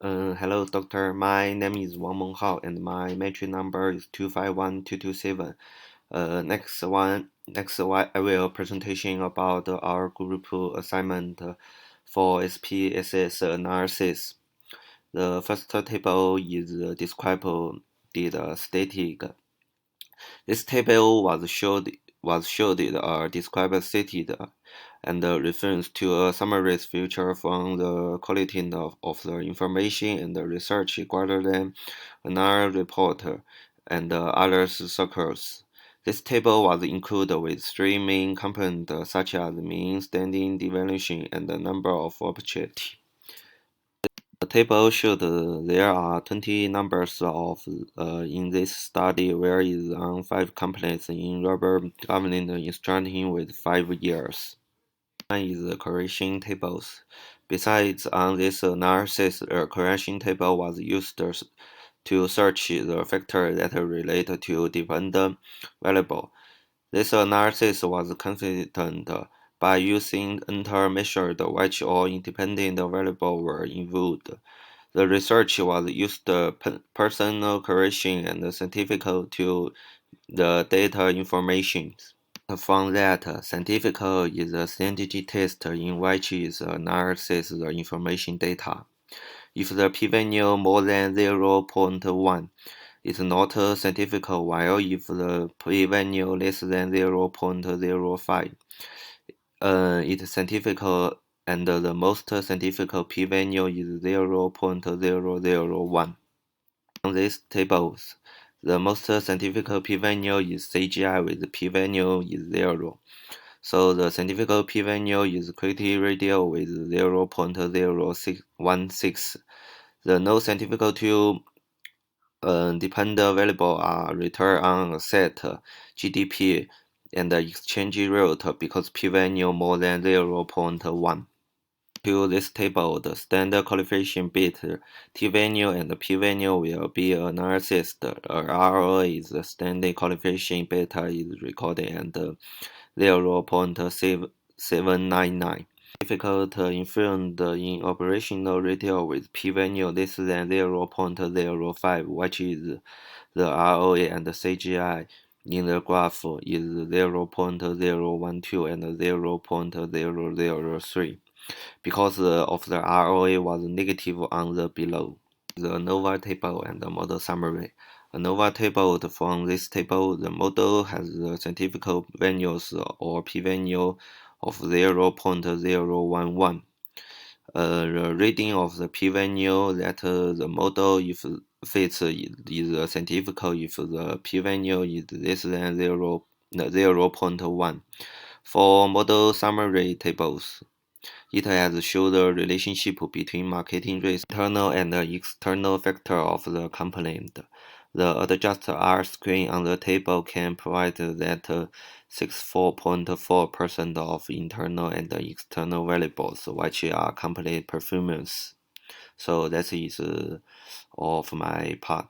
Hello, doctor. My name is Wang Menghao, and my matric number is 251227. Next one, I will presentation about our group assignment for SPSS analysis. The first table is described the static. This table was showed described stated and refers to a summary feature from the quality of the information and the research rather than another report and other circles. This table was included with three main components such as mean, standing deviation, and the number of objects. The table showed there are 20 numbers of in this study, whereas on 5 companies in rubber government instructing with 5 years. One is the correlation tables. Besides, on this analysis, a correlation table was used to search the factors that relate to dependent variable. This analysis was consistent by using measured which all independent variables were involved. The research was used personal correction and scientific to the data information. From that, scientific is a scientific test in which is analysis the information data. If the p-value more than 0.1, it's not scientific, while if the p-value less than 0.05, it's scientific, and the most scientific p-value is 0.001. On these tables, the most scientific p-value is CGI with p-value is 0. So the scientific p-value is pretty radial with 0.0616. The no scientific to dependent variable are return on asset, GDP, and the exchange rate because p-value more than 0.1. To this table, the standard qualification bit t-value and p-value will be analyzed. ROA is the standard qualification beta is recorded and 0.799. Difficult inferred in operational retail with p-value less than 0.05, which is the ROA and the CGI in the graph is 0.012 and 0.003 because of the ROA was negative on the below. The ANOVA table and the model summary. ANOVA table from this table, the model has the scientific values or p-value of 0.011. The reading of the p-value that the model if fits is scientific if the p-value is less than 0.1. For model summary tables, it has shown the relationship between marketing risk, internal and external factor of the component. The adjusted R screen on the table can provide that 64.4% of internal and external variables, which are company performance. So that is all of my part.